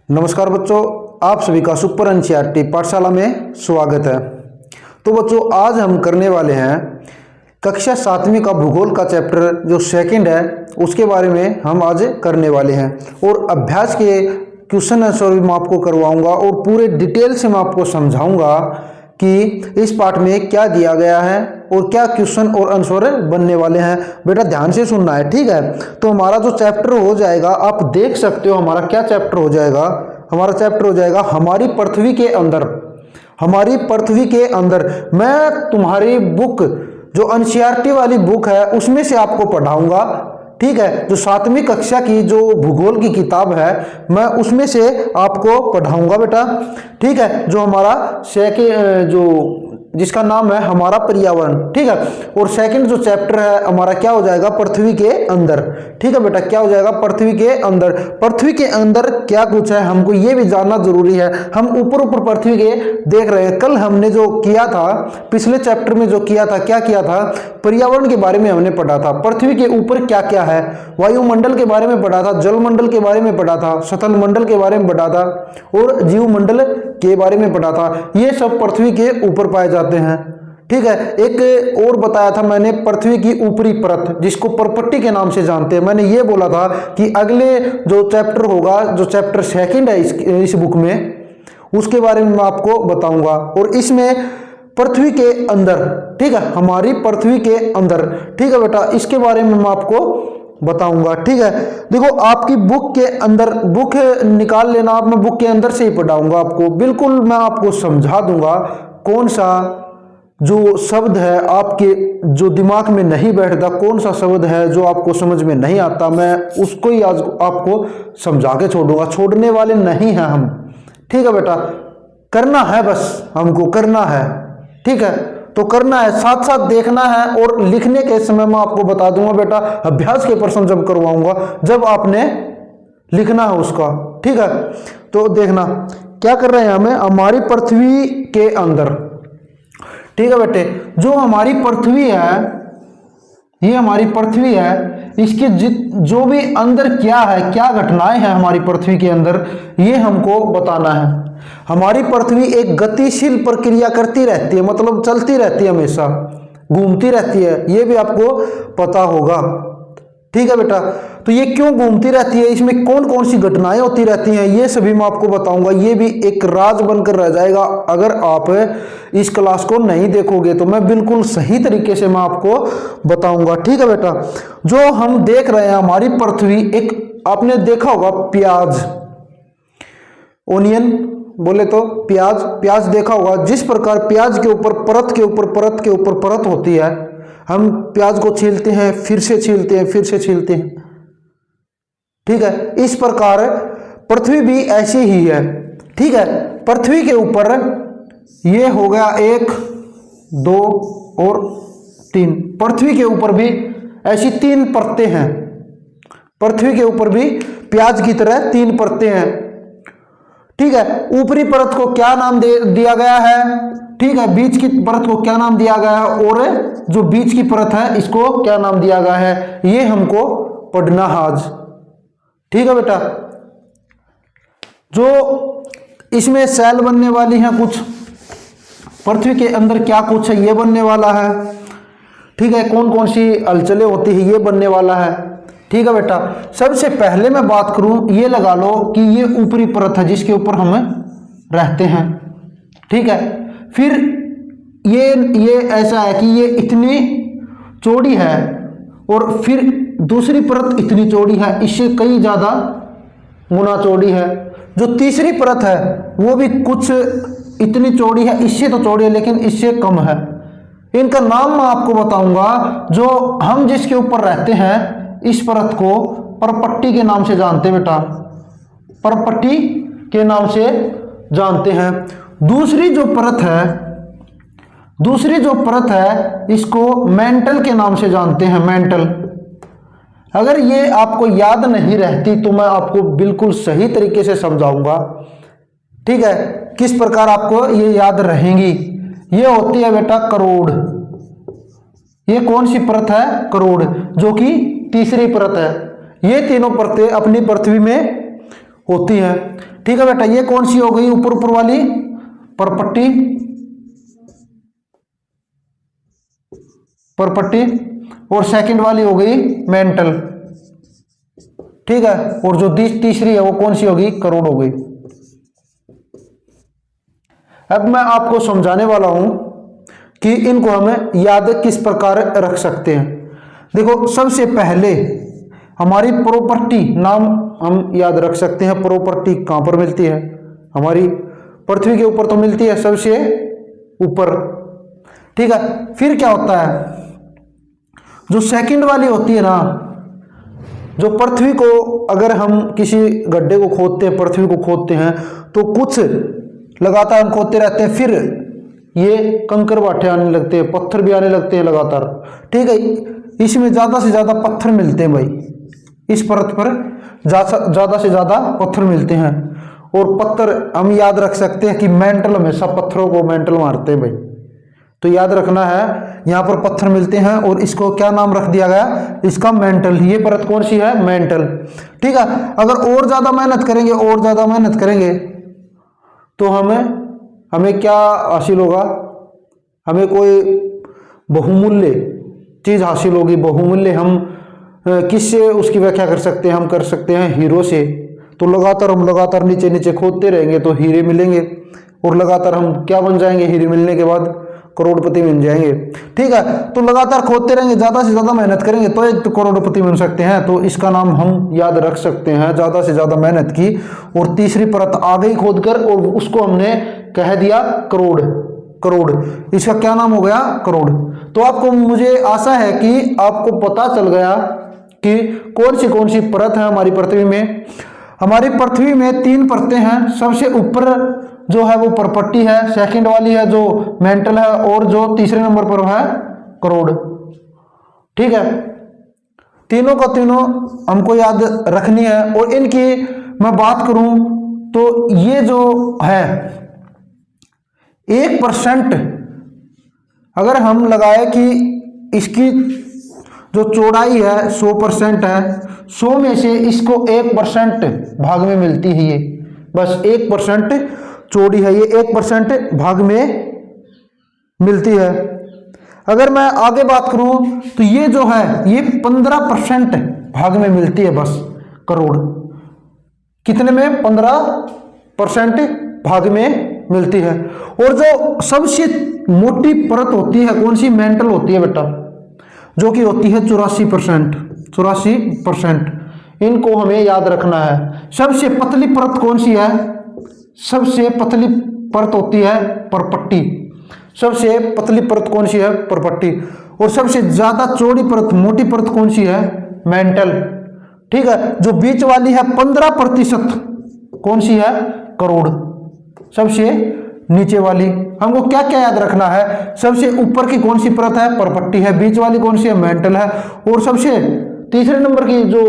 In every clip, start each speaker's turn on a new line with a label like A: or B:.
A: नमस्कार बच्चों, आप सभी का सुपर एनसीईआरटी पाठशाला में स्वागत है। तो बच्चों, आज हम करने वाले हैं कक्षा 7वीं का भूगोल का चैप्टर जो सेकंड है उसके बारे में हम आज करने वाले हैं। और अभ्यास के क्वेश्चन आंसर भी मैं आपको करवाऊंगा और पूरे डिटेल से मैं आपको समझाऊंगा कि इस पाठ में क्या दिया गया है और क्या क्वेश्चन और आंसर बनने वाले हैं। बेटा ध्यान से सुनना है, ठीक है। तो हमारा जो चैप्टर हो जाएगा, आप देख सकते हो हमारा क्या चैप्टर हो जाएगा। हमारा चैप्टर हो जाएगा हमारी पृथ्वी के अंदर। हमारी पृथ्वी के अंदर मैं तुम्हारी बुक जो एनसीईआरटी वाली बुक है उसमें से आपको पढ़ाऊंगा, ठीक है। जो 7वीं कक्षा की जो भूगोल की किताब है मैं उसमें से आपको पढ़ाऊंगा बेटा, ठीक है। जो हमारा जो जिसका नाम है हमारा पर्यावरण, ठीक है। और सेकंड जो चैप्टर है हमारा क्या हो जाएगा, पृथ्वी के अंदर, ठीक है बेटा। क्या हो जाएगा, पृथ्वी के अंदर। पृथ्वी के अंदर क्या कुछ है हमको ये भी जानना जरूरी है। हम ऊपर ऊपर पृथ्वी के देख रहे हैं। कल हमने जो किया था, पिछले चैप्टर में जो किया था, क्या किया था, पर्यावरण के बारे में हमने पढ़ा था। पृथ्वी के ऊपर क्या क्या है, वायुमंडल के बारे में पढ़ा था, जलमंडल के बारे में पढ़ा था, सतल मंडल के बारे में पढ़ा था और जीवमंडल के बारे में पढ़ा था। ये सब पृथ्वी के ऊपर पाए जाते हैं, ठीक है। एक और बताया था मैंने, पृथ्वी की ऊपरी परत जिसको परपट्टी के नाम से जानते हैं। मैंने ये बोला था कि अगले जो चैप्टर होगा, जो चैप्टर सेकंड है इस बुक में, उसके बारे में मैं आपको बताऊंगा। और इसमें पृथ्वी के अंदर, ठीक है, हमारी पृथ्वी के अंदर, ठीक है बेटा, इसके बारे में मैं आपको बताऊंगा, ठीक है। देखो आपकी बुक के अंदर, बुक निकाल लेना आप, मैं बुक के अंदर से ही पढ़ाऊंगा आपको। बिल्कुल मैं आपको समझा दूंगा कौन सा जो शब्द है आपके जो दिमाग में नहीं बैठता, कौन सा शब्द है जो आपको समझ में नहीं आता, मैं उसको ही आज आपको समझा के छोड़ूंगा। छोड़ने वाले नहीं हैं हम, ठीक है बेटा। करना है, बस हमको करना है, ठीक है। तो करना है, साथ साथ देखना है और लिखने के समय मैं आपको बता दूंगा बेटा, अभ्यास के प्रश्न जब करवाऊंगा जब आपने लिखना है उसका, ठीक है। तो देखना क्या कर रहे हैं हमें, हमारी पृथ्वी के अंदर, ठीक है बेटे। जो हमारी पृथ्वी है, ये हमारी पृथ्वी है, इसके जो भी अंदर क्या है, क्या घटनाएं हैं हमारी पृथ्वी के अंदर, ये हमको बताना है। हमारी पृथ्वी एक गतिशील प्रक्रिया करती रहती है, मतलब चलती रहती है, हमेशा घूमती रहती है, ये भी आपको पता होगा, ठीक है बेटा। तो ये क्यों घूमती रहती है, इसमें कौन कौन सी घटनाएं होती रहती हैं, ये सभी मैं आपको बताऊंगा। ये भी एक राज बनकर रह जाएगा अगर आप इस क्लास को नहीं देखोगे तो। मैं बिल्कुल सही तरीके से मैं आपको बताऊंगा, ठीक है बेटा। जो हम देख रहे हैं हमारी पृथ्वी, एक आपने देखा होगा प्याज, ओनियन बोले तो प्याज, प्याज देखा होगा। जिस प्रकार प्याज के ऊपर परत के ऊपर परत के ऊपर परत होती है, हम प्याज को छीलते हैं, फिर से छीलते हैं, फिर से छीलते हैं, ठीक है। इस प्रकार पृथ्वी भी ऐसी ही है, ठीक है। पृथ्वी के ऊपर ये हो गया 1 2 और 3, पृथ्वी के ऊपर भी ऐसी 3 परतें हैं। पृथ्वी के ऊपर भी प्याज की तरह 3 परतें हैं, ठीक है। ऊपरी परत को क्या नाम दिया गया है, ठीक है। बीच की परत को क्या नाम दिया गया है और जो बीच की परत है इसको क्या नाम दिया गया है, ये हमको पढ़ना है आज, ठीक है बेटा। जो इसमें सेल बनने वाली हैं कुछ, पृथ्वी के अंदर क्या कुछ है ये बनने वाला है, ठीक है। कौन कौन सी हलचलें होती है ये बनने वाला है, ठीक है बेटा। सबसे पहले मैं बात करूं, ये लगा लो कि ये ऊपरी परत है जिसके ऊपर हम रहते हैं, ठीक है। फिर ये ऐसा है कि ये इतनी चौड़ी है और फिर दूसरी परत इतनी चौड़ी है, इससे कई ज़्यादा गुना चौड़ी है। जो तीसरी परत है वो भी कुछ इतनी चौड़ी है, इससे तो चौड़ी है लेकिन इससे कम है। इनका नाम मैं आपको बताऊंगा। जो हम जिसके ऊपर रहते हैं इस परत को परपट्टी के नाम से जानते हैं बेटा, परपट्टी के नाम से जानते हैं। दूसरी जो परत है इसको मेंटल के नाम से जानते हैं, मेंटल। अगर ये आपको याद नहीं रहती तो मैं आपको बिल्कुल सही तरीके से समझाऊंगा, ठीक है, किस प्रकार आपको ये याद रहेंगी। ये होती है बेटा करोड़। ये कौन सी परत है, करोड़, जो कि तीसरी परत है। ये तीनों परतें अपनी पृथ्वी में होती है। ठीक है बेटा, ये कौन सी हो गई ऊपर ऊपर वाली परपट्टी, परपट्टी, और सेकंड वाली हो गई मेंटल। ठीक है, और जो तीसरी है वो कौन सी होगी, करोड़ हो गई। अब मैं आपको समझाने वाला हूं कि इनको हमें याद किस प्रकार रख सकते हैं। देखो, सबसे पहले हमारी प्रॉपर्टी नाम हम याद रख सकते हैं। प्रॉपर्टी कहां पर मिलती है, हमारी पृथ्वी के ऊपर तो मिलती है सबसे ऊपर। ठीक है, फिर क्या होता है, जो सेकंड वाली होती है ना, जो पृथ्वी को अगर हम किसी गड्ढे को खोदते हैं, पृथ्वी को खोदते हैं, तो कुछ लगातार हम खोदते रहते हैं, फिर ये कंकर बाठे आने लगते हैं, पत्थर भी आने लगते हैं लगातार। ठीक है, इसमें ज्यादा से ज्यादा पत्थर मिलते हैं भाई, इस परत पर ज्यादा से ज्यादा पत्थर मिलते हैं। और पत्थर हम याद रख सकते हैं कि मेंटल, हमेशा पत्थरों को मेंटल मारते हैं भाई, तो याद रखना है यहां पर पत्थर मिलते हैं और इसको क्या नाम रख दिया गया, इसका मेंटल। ये परत कौन सी है, मेंटल। ठीक है, अगर और ज्यादा मेहनत करेंगे, और ज्यादा मेहनत करेंगे तो हमें क्या हासिल होगा, हमें कोई बहुमूल्य चीज हासिल होगी। बहुमूल्य हम किससे उसकी व्याख्या कर सकते हैं, हम कर सकते हैं हीरो से। तो हम लगातार नीचे नीचे खोदते रहेंगे तो हीरे मिलेंगे, और लगातार हम क्या बन जाएंगे, हीरे मिलने के बाद करोड़पति बन जाएंगे। ठीक है, तो लगातार खोदते रहेंगे, ज्यादा से ज्यादा मेहनत करेंगे तो एक तो करोड़पति बन सकते हैं। तो इसका नाम हम याद रख सकते हैं, ज्यादा से ज्यादा मेहनत की और तीसरी परत आ गई खोदकर, और उसको हमने कह दिया करोड़। करोड़, इसका क्या नाम हो गया, करोड़। तो आपको, मुझे आशा है कि आपको पता चल गया कि कौन सी परत है हमारी पृथ्वी में। हमारी पृथ्वी में 3 परतें हैं। सबसे ऊपर जो है वो परपट्टी है, सेकंड वाली है जो मेंटल है, और जो तीसरे नंबर पर है करोड़। ठीक है, तीनों का तीनों हमको याद रखनी है। और इनकी मैं बात करूं तो ये जो है 1% अगर हम लगाए कि इसकी जो चौड़ाई है 100% है, 100 में से इसको 1% भाग में मिलती है, ये बस 1% चौड़ी है, ये 1% भाग में मिलती है। अगर मैं आगे बात करूं तो ये जो है ये 15% भाग में मिलती है बस, करोड़। कितने में, 15% भाग में मिलती है। और जो सबसे मोटी परत होती है कौन सी, मेंटल होती है बेटा, जो कि होती है 84%। 84% इनको हमें याद रखना है। सबसे पतली परत कौन सी है, सबसे पतली परत होती है परपट्टी। सबसे पतली परत कौन सी है, परपट्टी। और सबसे ज्यादा चौड़ी परत, मोटी परत कौन सी है, मेंटल। ठीक है, जो बीच वाली है 15% कौन सी है, करोड़। सबसे नीचे वाली हमको क्या क्या याद रखना है, सबसे ऊपर की कौन सी परत है, परपट्टी है, बीच वाली कौन सी है, मेंटल है, और सबसे तीसरे नंबर की जो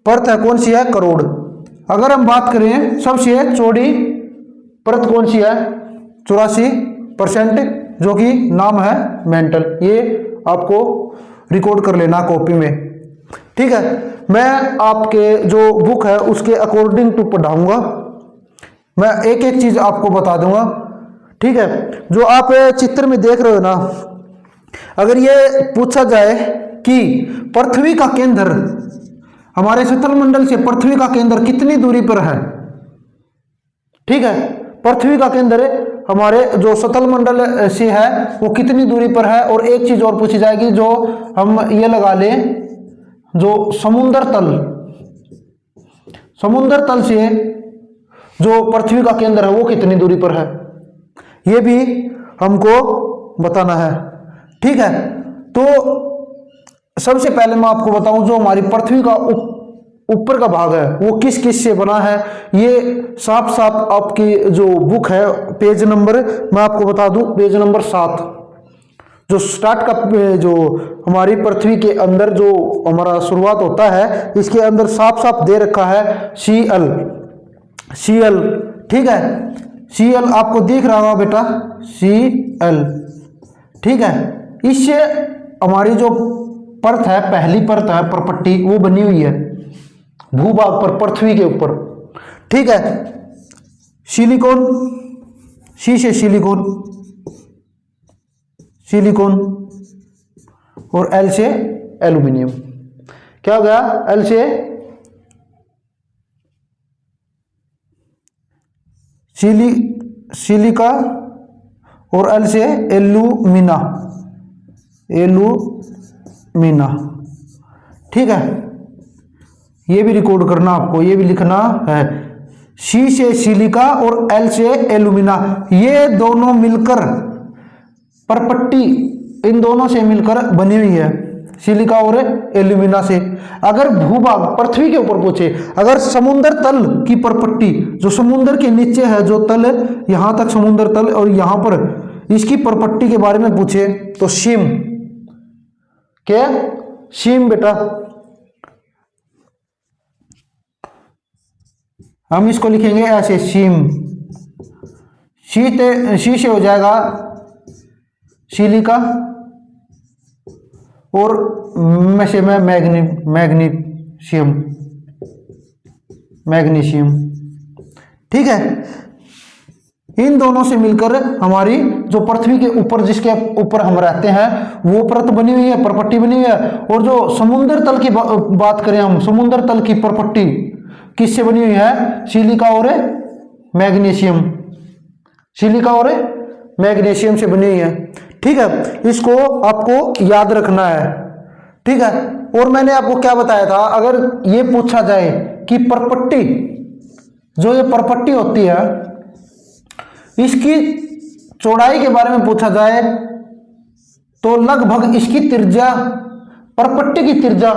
A: परत है कौन सी है, करोड़। अगर हम बात करें सबसे चौड़ी परत कौन सी है, 84%, जो कि नाम है मेंटल। ये आपको रिकॉर्ड कर लेना कॉपी में। ठीक है, मैं आपके जो बुक है उसके अकॉर्डिंग टू पढ़ाऊंगा, मैं एक एक चीज आपको बता दूंगा। ठीक है, जो आप चित्र में देख रहे हो ना, अगर ये पूछा जाए कि पृथ्वी का केंद्र, हमारे शीतल मंडल से पृथ्वी का केंद्र कितनी दूरी पर है। ठीक है, पृथ्वी का केंद्र हमारे जो शीतल मंडल से है वो कितनी दूरी पर है। और एक चीज और पूछी जाएगी, जो हम ये लगा लें, जो समुद्र तल से जो पृथ्वी का केंद्र है वो कितनी दूरी पर है, ये भी हमको बताना है। ठीक है, तो सबसे पहले मैं आपको बताऊं, जो हमारी पृथ्वी का ऊपर का भाग है वो किस किस से बना है, ये साफ साफ आपकी जो बुक है पेज नंबर मैं आपको बता दूं, पेज नंबर 7, जो स्टार्ट का जो हमारी पृथ्वी के अंदर जो हमारा शुरुआत होता है, इसके अंदर साफ साफ दे रखा है Cl। ठीक है, Cl आपको दिख रहा होगा बेटा, Cl। ठीक है, इससे हमारी जो परत है, पहली परत है परपट्टी, वो बनी हुई है। भूभाग पर, पृथ्वी के ऊपर। ठीक है, सिलिकॉन, सी से सिलिकॉन, सिलिकॉन, और एल से एल्यूमिनियम। क्या हो गया? एल से सिलिका और एल से एल्यूमिना, एल्यूमिना। ठीक है, ये भी रिकॉर्ड करना आपको, ये भी लिखना है। सी से सिलिका और एल से एल्यूमिना, ये दोनों मिलकर परपट्टी, इन दोनों से मिलकर बनी हुई है, सिलिका और एल्यूमिना से। अगर भूभाग पृथ्वी के ऊपर पूछे, अगर समुद्र तल की परपट्टी, जो समुद्र के नीचे है, जो तल यहां तक समुद्र तल और यहां पर इसकी परपट्टी के बारे में पूछे तो सीम, क्या सीम बेटा, हम इसको लिखेंगे ऐसे सीम। सी से हो जाएगा सिलिका और में से मैं मैग्नीशियम, मैग्नीशियम। ठीक है, इन दोनों से मिलकर हमारी जो पृथ्वी के ऊपर, जिसके ऊपर हम रहते हैं, वो परत बनी हुई है, परपट्टी बनी हुई है। और जो समुद्र तल की बात करें हम, समुद्र तल की परपट्टी किससे बनी हुई है? सिलिका और मैग्नीशियम, सिलिका और मैग्नीशियम से बनी हुई है। ठीक है, इसको आपको याद रखना है। ठीक है, और मैंने आपको क्या बताया था, अगर ये पूछा जाए कि परपट्टी, जो ये परपट्टी होती है, इसकी चौड़ाई के बारे में पूछा जाए तो लगभग इसकी त्रिज्या, परपट्टी की त्रिज्या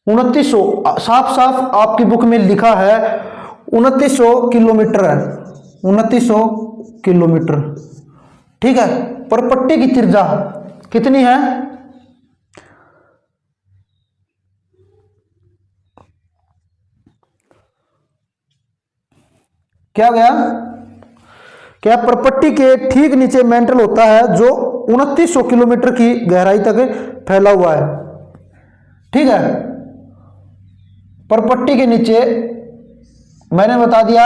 A: 2900, साफ साफ आपकी बुक में लिखा है 2900 किलोमीटर है, 2900 किलोमीटर। ठीक है, परपट्टी की त्रिज्या कितनी है? क्या गया? क्या परपट्टी के ठीक नीचे मेंटल होता है, जो 2900 किलोमीटर की गहराई तक फैला हुआ है। ठीक है, परपट्टी के नीचे मैंने बता दिया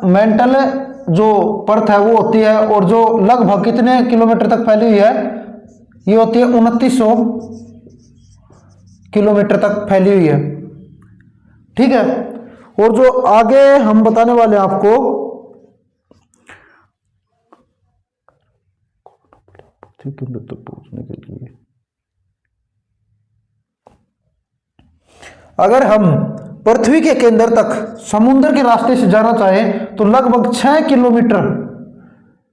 A: मेंटल जो परत है वो होती है, और जो लगभग कितने किलोमीटर तक फैली हुई है, ये होती है 2900 किलोमीटर तक फैली हुई है। ठीक है, और जो आगे हम बताने वाले हैं आपको, तक पहुंचने के लिए अगर हम पृथ्वी के केंद्र तक समुद्र के रास्ते से जाना चाहें तो लगभग 6 किलोमीटर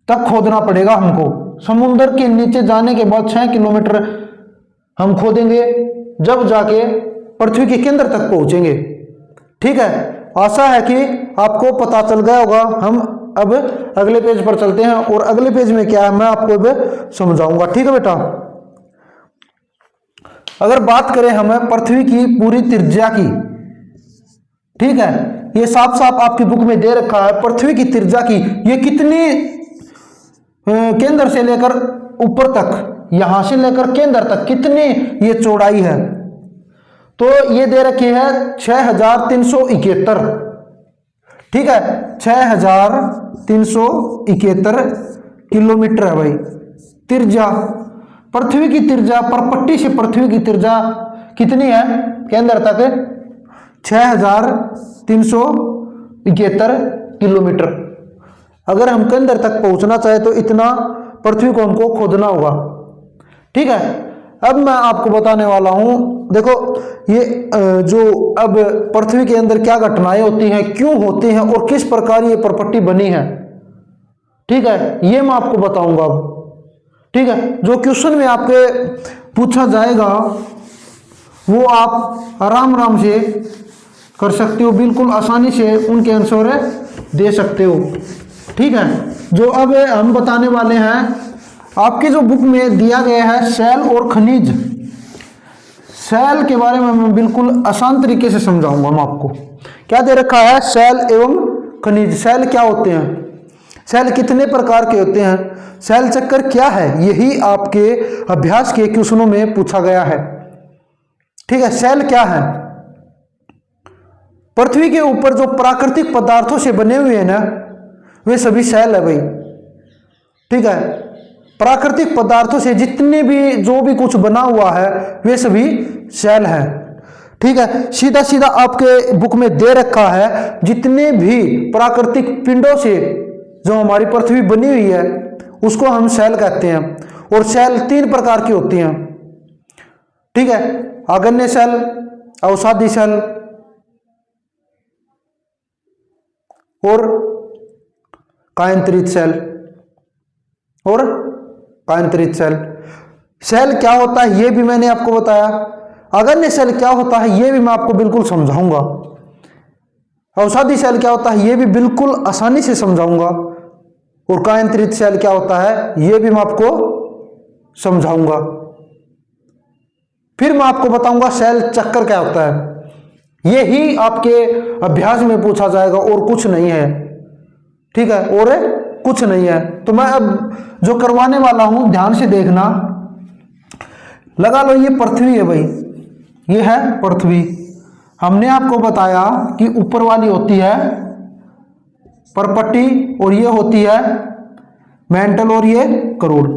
A: तक खोदना पड़ेगा हमको। समुद्र के नीचे जाने के बाद 6 किलोमीटर हम खोदेंगे, जब जाके पृथ्वी के केंद्र तक पहुंचेंगे। ठीक है, आशा है कि आपको पता चल गया होगा। हम अब अगले पेज पर चलते हैं, और अगले पेज में क्या है मैं आपको अब समझाऊंगा। ठीक है बेटा, अगर बात करें हमें पृथ्वी की पूरी त्रिज्या की, ठीक है, ये साफ साफ आपकी बुक में दे रखा है पृथ्वी की त्रिज्या की, ये कितनी केंद्र से लेकर ऊपर तक, यहां से लेकर केंद्र तक कितनी ये चौड़ाई है, तो ये दे रखी है 6371। ठीक है, 6371 किलोमीटर है भाई त्रिज्या। पृथ्वी की त्रिज्या, परपट्टी से पृथ्वी की त्रिज्या कितनी है केंद्र तक? 6371 किलोमीटर। अगर हम केंद्र तक पहुंचना चाहे तो इतना पृथ्वी को हमको खोदना होगा। ठीक है, अब मैं आपको बताने वाला हूं, देखो ये जो अब पृथ्वी के अंदर क्या घटनाएं होती हैं, क्यों होती हैं, और किस प्रकार ये परपट्टी बनी है। ठीक है, ये मैं आपको बताऊंगा अब। ठीक है, जो क्वेश्चन में आपके पूछा जाएगा वो आप आराम से कर सकते हो, बिल्कुल आसानी से उनके आंसर दे सकते हो। ठीक है, जो अब हम बताने वाले हैं, आपकी जो बुक में दिया गया है सेल और खनिज, सेल के बारे में मैं बिल्कुल आसान तरीके से समझाऊंगा मैं आपको। क्या दे रखा है? सेल एवं खनिज। सेल क्या होते हैं, सेल कितने प्रकार के होते हैं, सेल चक्कर क्या है, यही आपके अभ्यास के क्वेश्चनों में पूछा गया है। ठीक है, सेल क्या है? पृथ्वी के ऊपर जो प्राकृतिक पदार्थों से बने हुए हैं ना, वे सभी सेल है भाई। ठीक है, प्राकृतिक पदार्थों से जितने भी जो भी कुछ बना हुआ है वे सभी सेल हैं। ठीक है, सीधा सीधा आपके बुक में दे रखा है, जितने भी प्राकृतिक पिंडों से जो हमारी पृथ्वी बनी हुई है उसको हम सेल कहते हैं। और सेल 3 प्रकार की होती हैं। ठीक है, आगन्य सेल, अवसादी सेल और कायांतरित सेल। और कायांतरित सेल, सेल क्या होता है ये भी मैंने आपको बताया। आगन्य सेल क्या होता है ये भी मैं आपको बिल्कुल समझाऊंगा। अवसादी सेल क्या होता है ये भी बिल्कुल आसानी से समझाऊंगा। और कायांतरित सेल क्या होता है ये भी मैं आपको समझाऊंगा। फिर मैं आपको बताऊंगा सेल चक्कर क्या होता है। ये ही आपके अभ्यास में पूछा जाएगा और कुछ नहीं है। ठीक है, और कुछ नहीं है। तो मैं अब जो करवाने वाला हूं ध्यान से देखना। लगा लो ये पृथ्वी है भाई, ये है पृथ्वी। हमने आपको बताया कि ऊपर वाली होती है परपट्टी और ये होती है मेंटल और ये करोड़।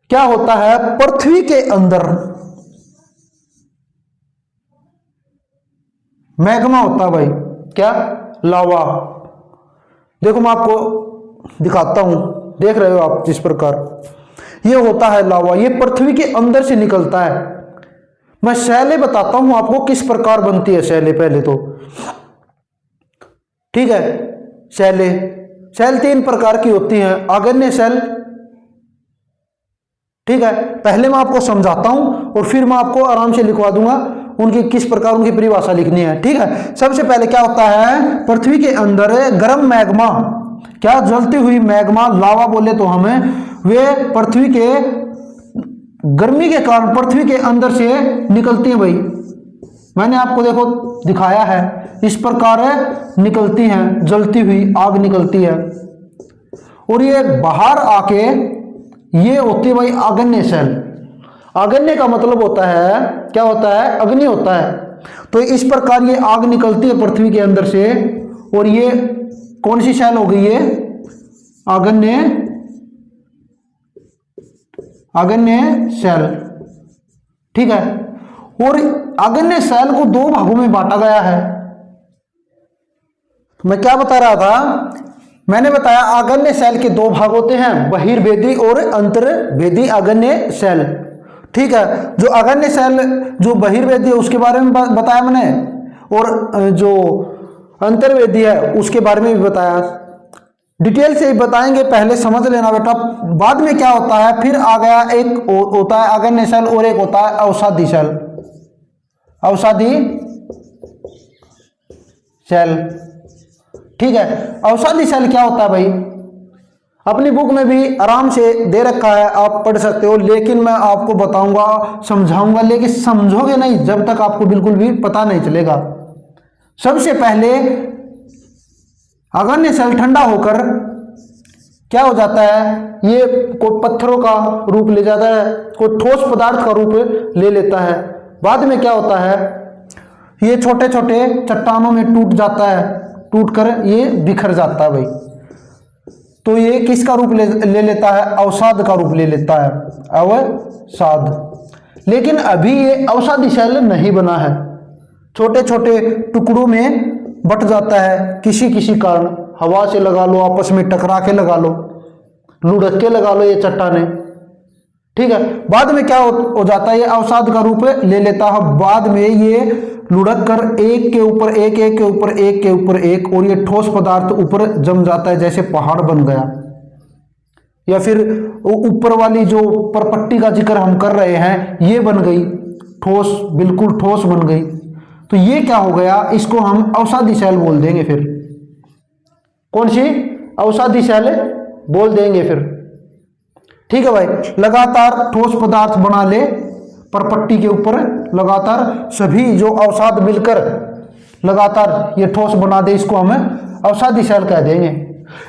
A: क्या होता है पृथ्वी के अंदर मैग्मा होता है भाई। क्या? लावा। देखो मैं आपको दिखाता हूं, देख रहे हो आप जिस प्रकार ये होता है लावा, ये पृथ्वी के अंदर से निकलता है। मैं शैलें बताता हूं आपको किस प्रकार बनती है शैलें पहले तो। ठीक है, शैल 3 प्रकार की होती हैं। आगन्य शैल, ठीक है, पहले मैं आपको समझाता हूं और फिर मैं आपको आराम से लिखवा दूंगा उनकी किस प्रकार उनकी परिभाषा लिखनी है। ठीक है, सबसे पहले क्या होता है पृथ्वी के अंदर गर्म मैग्मा, क्या जलती हुई मैग्मा, लावा बोले तो हमें, वे पृथ्वी के गर्मी के कारण पृथ्वी के अंदर से निकलती है भाई। मैंने आपको देखो दिखाया है, इस प्रकार निकलती हैं, जलती हुई आग निकलती है। और ये बाहर आके ये होती है भाई आगन्य सेल। आगन्य का मतलब होता है, क्या होता है? अग्नि होता है। तो इस प्रकार ये आग निकलती है पृथ्वी के अंदर से। और ये कौन सी सेल हो गई? ये आगन्य सेल। ठीक है, और आगन्य सेल को 2 भागों में बांटा गया है। मैं क्या बता रहा था? मैंने बताया आगन्य सेल के 2 भाग होते हैं, बहिर्वेदी और अंतर्वेदी आगन्य सेल। ठीक है, जो आगन्य सेल जो बहिर्वेदी है उसके बारे में बताया मैंने, और जो अंतर्वेदी है उसके बारे में भी बताया। डिटेल से ही बताएंगे, पहले समझ लेना बेटा। बाद में क्या होता है फिर आ गया, एक होता है आगन्य सेल और एक होता है अवसादी सेल। अवसादी सेल, ठीक है। अवसादी सेल क्या होता है भाई? अपनी बुक में भी आराम से दे रखा है, आप पढ़ सकते हो। लेकिन मैं आपको बताऊंगा, समझाऊंगा, लेकिन समझोगे नहीं जब तक आपको बिल्कुल भी पता नहीं चलेगा। सबसे पहले आगन्य सेल ठंडा होकर क्या हो जाता है, ये कोई पत्थरों का रूप ले जाता है, कोई ठोस पदार्थ का रूप ले लेता है। बाद में क्या होता है, ये छोटे छोटे चट्टानों में टूट जाता है, टूटकर ये बिखर जाता है भाई। तो ये किसका रूप ले लेता है? अवसाद का रूप ले लेता है, अवसाद। लेकिन अभी ये अवसादी सेल नहीं बना है, छोटे छोटे टुकड़ों में बट जाता है किसी किसी कारण। हवा से लगा लो, आपस में टकरा के लगा लो, लुढ़क के लगा लो ये चट्टाने। ठीक है, बाद में क्या हो जाता है, ये अवसाद का रूप ले लेता है। बाद में ये लुढ़क कर एक के ऊपर एक, एक के ऊपर एक के ऊपर एक, और ये ठोस पदार्थ ऊपर जम जाता है, जैसे पहाड़ बन गया। या फिर ऊपर वाली जो परपट्टी का जिक्र हम कर रहे हैं, ये बन गई ठोस, बिल्कुल ठोस बन गई। तो ये क्या हो गया, इसको हम अवसादी सेल बोल देंगे। फिर कौन सी? अवसादी सेल बोल देंगे फिर। ठीक है भाई, लगातार ठोस पदार्थ बना ले परपट्टी के ऊपर, लगातार सभी जो अवसाद मिलकर लगातार ये ठोस बना दे, इसको हम अवसादी सेल कह देंगे।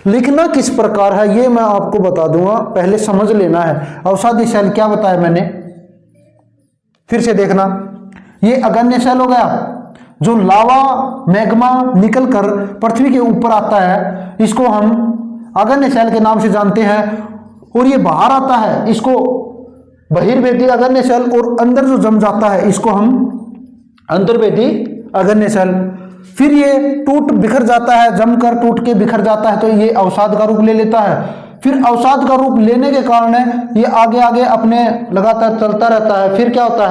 A: लिखना किस प्रकार है ये मैं आपको बता दूंगा, पहले समझ लेना है। अवसादी सेल क्या बताया मैंने, फिर से देखना। ये आगन्य सेल हो गया, जो लावा मैग्मा निकल कर पृथ्वी के ऊपर आता है, इसको हम अग्न्य शैल के नाम से जानते हैं। और ये बाहर आता है, इसको बहिर्वेदी अग्न्य शैल, और अंदर जो जम जाता है इसको हम अंतर्वेदी अग्न्य शैल। फिर ये टूट बिखर जाता है, जमकर टूट के बिखर जाता है, तो ये अवसाद का रूप ले लेता है। फिर अवसाद का रूप लेने के कारण ये आगे आगे अपने लगातार चलता रहता है। फिर क्या होता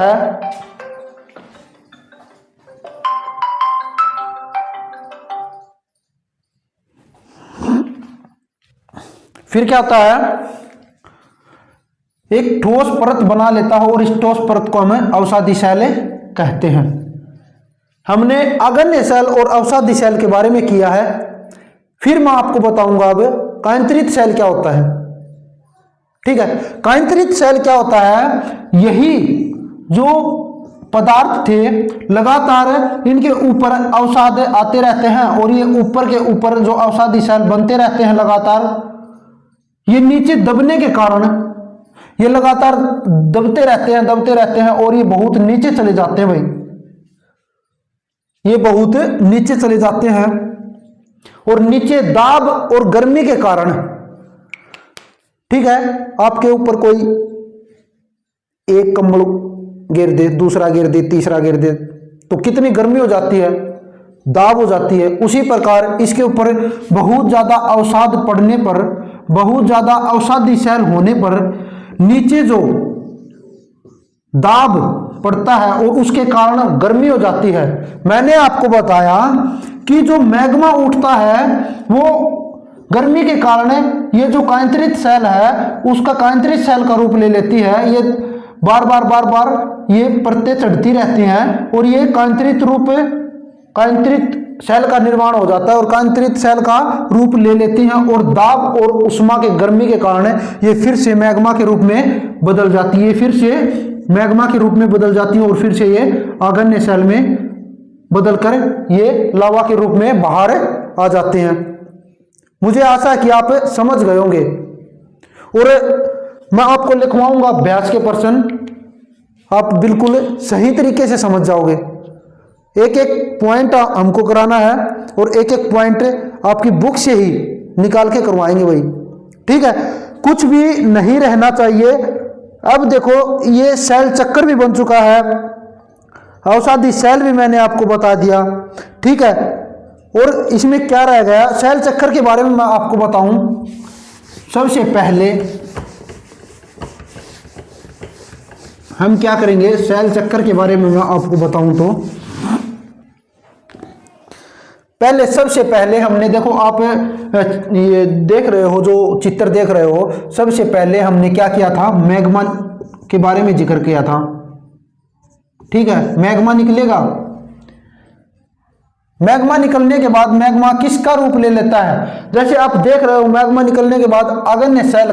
A: है, एक ठोस परत बना लेता है, और इस ठोस परत को हमें अवसादी शैल कहते हैं। हमने अग्न्य शैल और अवसादी शैल के बारे में किया है। फिर मैं आपको बताऊंगा अब कांतरित शैल क्या होता है। ठीक है, कांतरित शैल क्या होता है, यही जो पदार्थ थे लगातार इनके ऊपर अवसाद आते रहते हैं, और ये ऊपर के ऊपर जो अवसादी शैल बनते रहते हैं लगातार, ये नीचे दबने के कारण ये लगातार दबते रहते हैं और ये बहुत नीचे चले जाते हैं भाई, ये बहुत नीचे चले जाते हैं। और नीचे दाब और गर्मी के कारण, ठीक है, आपके ऊपर कोई एक कंबल गिर दे, दूसरा गिर दे, तीसरा गिर दे, तो कितनी गर्मी हो जाती है, दाब हो जाती है। उसी प्रकार इसके ऊपर बहुत ज्यादा अवसाद पड़ने पर, बहुत ज्यादा अवसादी शैल होने पर नीचे जो दाब पड़ता है और उसके कारण गर्मी हो जाती है। मैंने आपको बताया कि जो मैग्मा उठता है वो गर्मी के कारण ये जो कांतरित शैल है उसका कांतरित शैल का रूप ले लेती है। ये बार बार ये परतें चढ़ती रहती हैं और ये कांतरित शैल का निर्माण हो जाता है और कांतरित शैल का रूप ले लेती हैं, और दाब और उष्मा के गर्मी के कारण ये फिर से मैग्मा के रूप में बदल जाती है, फिर से मैग्मा के रूप में बदल जाती है, और फिर से ये अग्न्य शैल में बदलकर ये लावा के रूप में बाहर आ जाते हैं। मुझे आशा है कि आप समझ गए होंगे, और मैं आपको लिखवाऊंगा अभ्यास के प्रश्न, आप बिल्कुल सही तरीके से समझ जाओगे। एक एक पॉइंट हमको कराना है और एक एक पॉइंट आपकी बुक से ही निकाल के करवाएंगे भाई, ठीक है, कुछ भी नहीं रहना चाहिए। अब देखो ये शैल चक्कर भी बन चुका है, अवसादी शैल भी मैंने आपको बता दिया, ठीक है। और इसमें क्या रह गया, शैल चक्कर के बारे में मैं आपको बताऊं। सबसे पहले हम क्या करेंगे, शैल चक्कर के बारे में मैं आपको बताऊं तो पहले सबसे पहले हमने, देखो आप ये देख रहे हो, जो चित्र देख रहे हो, सबसे पहले हमने क्या किया था, मैग्मा के बारे में जिक्र किया था, ठीक है। मैग्मा निकलेगा, मैग्मा निकलने के बाद मैग्मा किसका रूप ले लेता है, जैसे आप देख रहे हो मैग्मा निकलने के बाद अग्न्य शैल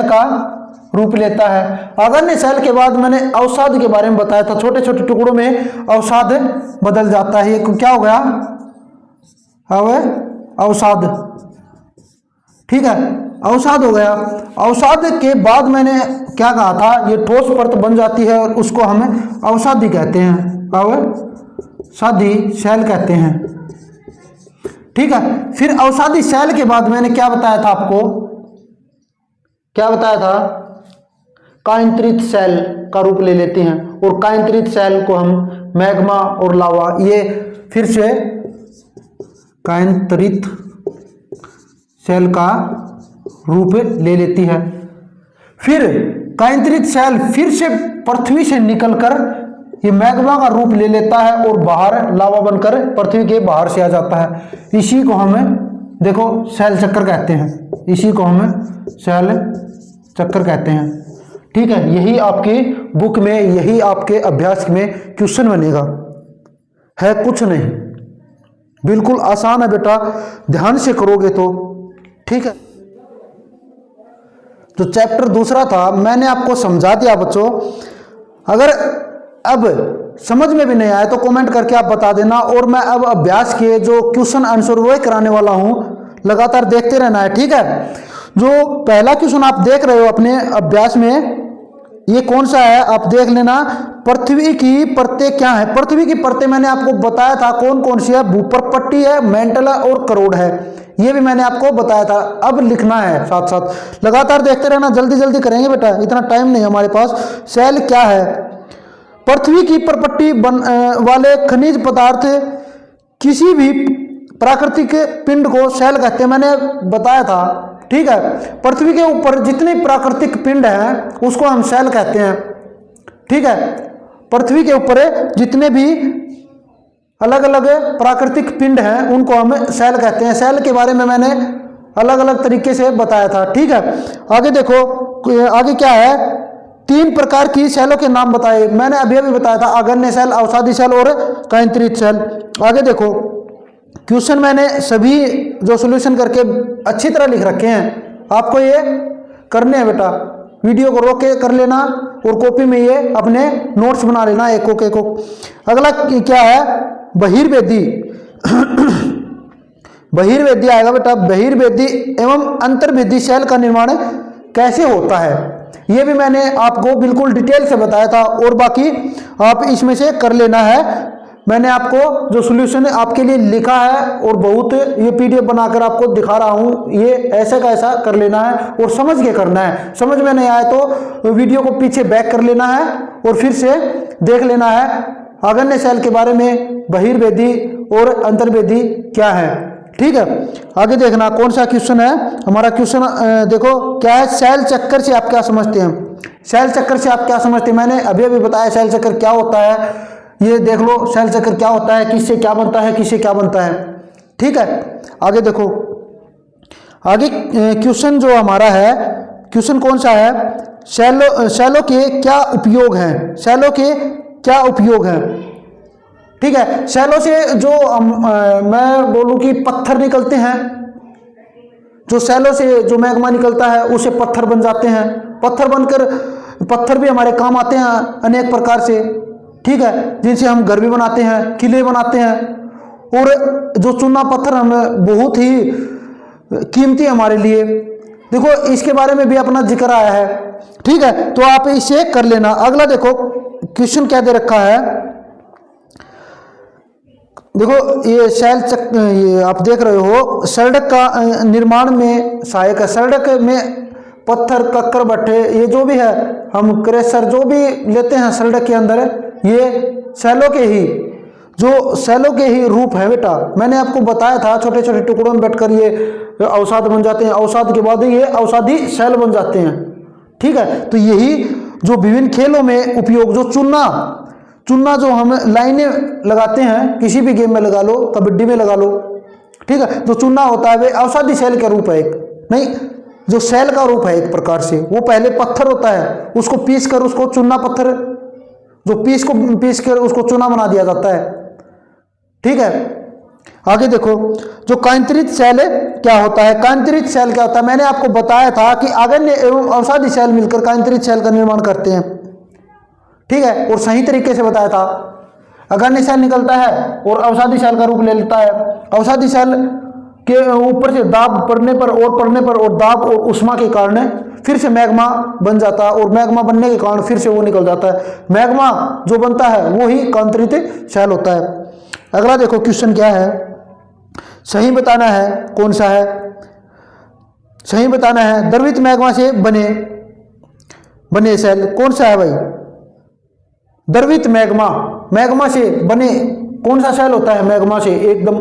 A: का रूप लेता है। अग्न्य शैल के बाद मैंने अवसाद के बारे में बताया था, छोटे छोटे टुकड़ों में अवसाद बदल जाता है। ये क्या हो गया, अब अवसाद, ठीक है, अवसाद हो गया। अवसाद के बाद मैंने क्या कहा था, ये ठोस परत बन जाती है और उसको हम अवसादी कहते हैं, अवसादी शैल कहते हैं, ठीक है। फिर अवसादी शैल के बाद मैंने क्या बताया था आपको, क्या बताया था, कांतरित शैल का रूप ले लेते हैं, और कांतरित शैल को हम मैग्मा और लावा, ये फिर से कांतरित शैल का रूप ले लेती है। फिर कांतरित शैल फिर से पृथ्वी से निकलकर ये मैग्मा का रूप ले लेता है और बाहर लावा बनकर पृथ्वी के बाहर से आ जाता है। इसी को हम देखो शैल चक्कर कहते हैं, इसी को हम शैल चक्कर कहते हैं, ठीक है। यही आपकी बुक में, यही आपके अभ्यास में क्वेश्चन बनेगा, है कुछ नहीं, बिल्कुल आसान है बेटा, ध्यान से करोगे तो, ठीक है। जो चैप्टर दूसरा था मैंने आपको समझा दिया बच्चों, अगर अब समझ में भी नहीं आया तो कमेंट करके आप बता देना, और मैं अब अभ्यास के जो क्वेश्चन आंसर वही कराने वाला हूं, लगातार देखते रहना है, ठीक है। जो पहला क्वेश्चन आप देख रहे हो अपने अभ्यास में, ये कौन सा है आप देख लेना। पृथ्वी की परतें क्या है? पृथ्वी की परतें मैंने आपको बताया था कौन कौन सी है। भूपर्पट्टी है, मेंटल है और करोड़ है, ये भी मैंने आपको बताया था। अब लिखना है साथ साथ, लगातार देखते रहना, जल्दी जल्दी करेंगे बेटा, इतना टाइम नहीं हमारे पास। सेल क्या है? पृथ्वी की परपट्टी वाले खनिज पदार्थ किसी भी प्राकृतिक पिंड को सेल कहते हैं, मैंने बताया था। ठीक है, पृथ्वी के ऊपर जितने प्राकृतिक पिंड हैं उसको हम सेल कहते हैं। ठीक है, पृथ्वी के ऊपर जितने भी अलग अलग प्राकृतिक पिंड हैं उनको हम सेल कहते हैं। सेल के बारे में मैंने अलग अलग तरीके से बताया था। ठीक है, आगे देखो, आगे क्या है? 3 प्रकार की सेलों के नाम बताए, मैंने अभी अभी बताया था, आगन्य सेल, अवसादी सेल और केंद्रित सेल। आगे देखो, क्वेश्चन मैंने सभी जो सॉल्यूशन करके अच्छी तरह लिख रखे हैं, आपको ये करने हैं बेटा। वीडियो को रोक के कर लेना और कॉपी में ये अपने नोट्स बना लेना एक को। अगला क्या है? बहिर्वेदी बहिर्वेदी आएगा बेटा। बहिर्वेदी एवं अंतर्वेदी सेल का निर्माण कैसे होता है, ये भी मैंने आपको बिल्कुल डिटेल से बताया था, और बाकी आप इसमें से कर लेना है। मैंने आपको जो सॉल्यूशन आपके लिए लिखा है और बहुत ये पीडीएफ बनाकर आपको दिखा रहा हूँ, ये ऐसे का ऐसा कर लेना है और समझ के करना है। समझ में नहीं आए तो वीडियो को पीछे बैक कर लेना है और फिर से देख लेना है आगन्य सेल के बारे में, बहिर्वेदी और अंतर्वेदी क्या है। ठीक है, आगे देखना कौन सा क्वेश्चन है हमारा। क्वेश्चन देखो क्या है? सेल चक्कर से आप क्या समझते हैं? सेल चक्कर से आप क्या समझते हैं? मैंने अभी अभी बताया सेल चक्कर क्या होता है, ये देख लो सेल चक्कर क्या होता है, किससे क्या बनता है, किससे क्या बनता है। ठीक है, आगे देखो, आगे क्वेश्चन जो हमारा है, क्वेश्चन कौन सा है? सेलों के क्या उपयोग हैं? सेलों के क्या उपयोग हैं? ठीक है, सेलों से जो मैं बोलूं कि पत्थर निकलते हैं, जो सेलों से जो मैग्मा निकलता है उससे पत्थर बन जाते हैं। पत्थर बनकर पत्थर भी हमारे काम आते हैं अनेक प्रकार से। ठीक है, जिनसे हम घर भी बनाते हैं, किले बनाते हैं, और जो चूना पत्थर हम बहुत ही कीमती हमारे लिए। देखो इसके बारे में भी अपना जिक्र आया है। ठीक है, तो आप इसे कर लेना। अगला देखो क्वेश्चन क्या दे रखा है, देखो ये ये आप देख रहे हो, सड़क का निर्माण में सहायक है। सड़क में पत्थर, कक्कर, भट्ठे, ये जो भी है, हम क्रेशर जो भी लेते हैं सड़क के अंदर, ये सेलों के ही रूप है बेटा। मैंने आपको बताया था छोटे छोटे टुकड़ों में बैठकर ये अवसाद बन जाते हैं, अवसाद के बाद ये अवसादी सेल बन जाते हैं। ठीक है, तो यही जो विभिन्न खेलों में उपयोग, जो चुना जो हम लाइनें लगाते हैं, किसी भी गेम में लगा लो, कबड्डी में लगा लो। ठीक है, जो चुना होता है वे अवसादी सेल का रूप है, एक नहीं जो सेल का रूप है एक प्रकार से। वो पहले पत्थर होता है, उसको पीस कर उसको चुना पत्थर, जो पीस कर उसको चुना बना दिया जाता है। ठीक है, आगे देखो, जो केंद्रित सेल क्या होता है? केंद्रित सेल क्या होता है? मैंने आपको बताया था कि आगन्य एवं अवसादी सेल मिलकर केंद्रित सेल का निर्माण करते हैं। ठीक है, और सही तरीके से बताया था। आगन्य सेल निकलता है और अवसादी सेल का रूप ले लेता है। अवसादी सेल के ऊपर से दाब पड़ने पर और दाब और उष्मा के कारण फिर से मैग्मा बन जाता है, और मैग्मा बनने के कारण फिर से वो निकल जाता है। मैग्मा जो बनता है वो ही केंद्रित सेल होता है। अगला देखो क्वेश्चन क्या है, सही बताना है कौन सा है, सही बताना है। द्रवित मैग्मा से बने सेल कौन सा है भाई? द्रवित मैग्मा से बने कौन सा सेल होता है? मैग्मा से एकदम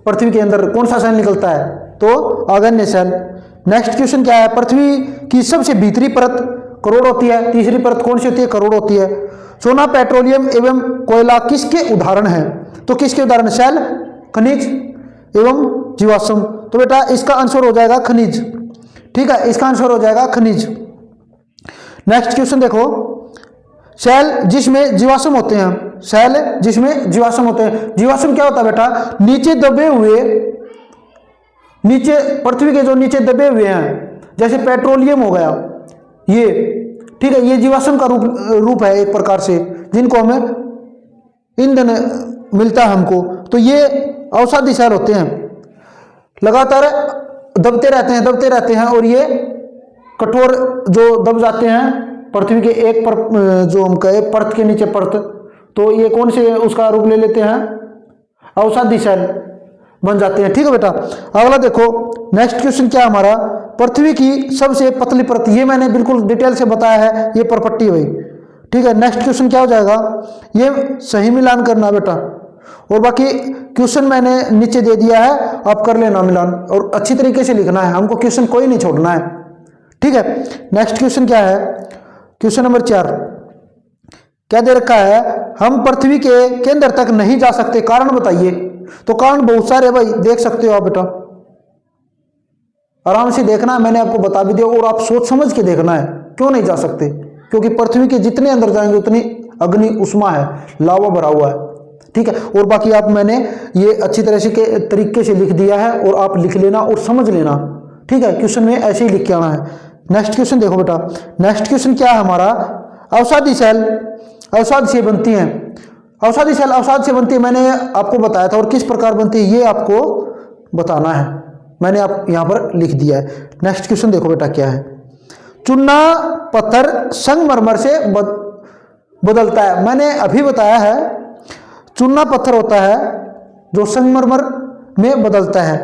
A: पृथ्वी के अंदर कौन सा सेल निकलता है? तो आगन्य सेल। नेक्स्ट क्वेश्चन क्या है? पृथ्वी की सबसे भीतरी परत करोड़ होती है, तीसरी परत कौन सी होती है? करोड़ होती है। सोना, पेट्रोलियम एवं कोयला किसके उदाहरण हैं? तो किसके उदाहरण? सेल, खनिज एवं जीवाश्म। तो बेटा इसका आंसर हो जाएगा खनिज। ठीक है, इसका आंसर हो जाएगा खनिज। नेक्स्ट क्वेश्चन देखो, सेल जिसमें जीवाश्म होते हैं, सेल जिसमें जीवाश्म होते हैं। जीवाश्म क्या होता है बेटा? नीचे दबे हुए, नीचे पृथ्वी के जो नीचे दबे हुए हैं, जैसे पेट्रोलियम हो गया ये। ठीक है, ये जीवाश्म का रूप है एक प्रकार से, जिनको हमें ईंधन मिलता है हमको। तो ये अवसादी सेल होते हैं, लगातार दबते रहते हैं और ये कठोर जो दब जाते हैं पृथ्वी के एक पर जो हम कहे परत के नीचे परत, तो ये कौन से उसका रूप ले लेते हैं, अवसादी सेल बन जाते हैं। ठीक है बेटा। अगला देखो नेक्स्ट क्वेश्चन क्या है हमारा, पृथ्वी की सबसे पतली परत, ये मैंने बिल्कुल डिटेल से बताया है, ये परपट्टी हुई। ठीक है। नेक्स्ट क्वेश्चन क्या हो जाएगा, ये सही मिलान करना बेटा, और बाकी क्वेश्चन मैंने नीचे दे दिया है, आप कर लेना मिलान और अच्छी तरीके से लिखना है, हमको क्वेश्चन कोई नहीं छोड़ना है। ठीक है। नेक्स्ट क्वेश्चन क्या है, क्वेश्चन नंबर 4 क्या दे रखा है, हम पृथ्वी के केंद्र तक नहीं जा सकते, कारण बताइए। तो कारण बहुत सारे भाई, देख सकते हो आप बेटा, आराम से देखना है, मैंने आपको बता भी दिया, और आप सोच समझ के देखना है क्यों नहीं जा सकते, क्योंकि पृथ्वी के जितने अंदर जाएंगे उतनी अग्नि उष्मा है, लावा भरा हुआ है। ठीक है। और बाकी आप मैंने ये अच्छी तरह से के तरीके से लिख दिया है, और आप लिख लेना और समझ लेना। ठीक है। क्वेश्चन में ऐसे ही लिख के आना है। नेक्स्ट क्वेश्चन देखो बेटा, नेक्स्ट क्वेश्चन क्या है हमारा, अवसादी सेल अवसाद से बनती हैं, अवसादी सेल अवसाद से बनती है, मैंने आपको बताया था, और किस प्रकार बनती है ये आपको बताना है, मैंने आप यहां पर लिख दिया है। नेक्स्ट क्वेश्चन देखो बेटा क्या है, चूना पत्थर संगमरमर से बदलता है, मैंने अभी बताया है चूना पत्थर होता है जो संगमरमर में बदलता है।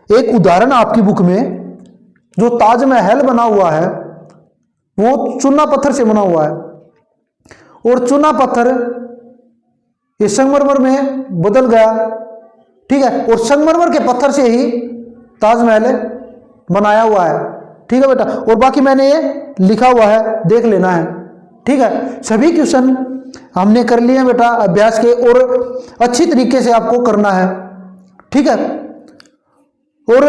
A: एक उदाहरण आपकी बुक में जो ताजमहल बना हुआ है वो चूना पत्थर से बना हुआ है, और चूना पत्थर ये संगमरमर में बदल गया। ठीक है। और संगमरमर के पत्थर से ही ताजमहल बनाया हुआ है। ठीक है बेटा। और बाकी मैंने ये लिखा हुआ है, देख लेना है। ठीक है। सभी क्वेश्चन हमने कर लिए हैं बेटा अभ्यास के, और अच्छी तरीके से आपको करना है। ठीक है। और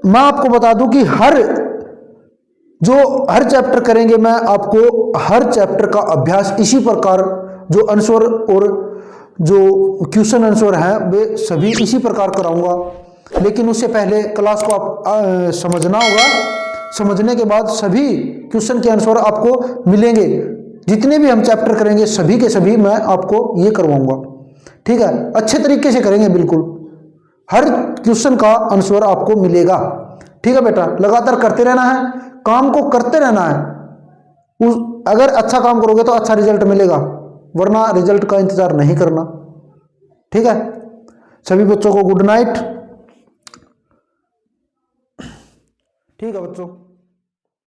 A: मैं आपको बता दूं कि हर चैप्टर करेंगे, मैं आपको हर चैप्टर का अभ्यास इसी प्रकार, जो आंसर और जो क्वेश्चन आंसर हैं वे सभी इसी प्रकार कराऊंगा। लेकिन उससे पहले क्लास को आप समझना होगा, समझने के बाद सभी क्वेश्चन के आंसर आपको मिलेंगे। जितने भी हम चैप्टर करेंगे सभी के सभी मैं आपको ये करवाऊंगा। ठीक है। अच्छे तरीके से करेंगे, बिल्कुल हर क्वेश्चन का आंसर आपको मिलेगा। ठीक है बेटा। लगातार करते रहना है, काम को करते रहना है। अगर अच्छा काम करोगे तो अच्छा रिजल्ट मिलेगा, वरना रिजल्ट का इंतजार नहीं करना। ठीक है। सभी बच्चों को गुड नाइट। ठीक है बच्चों।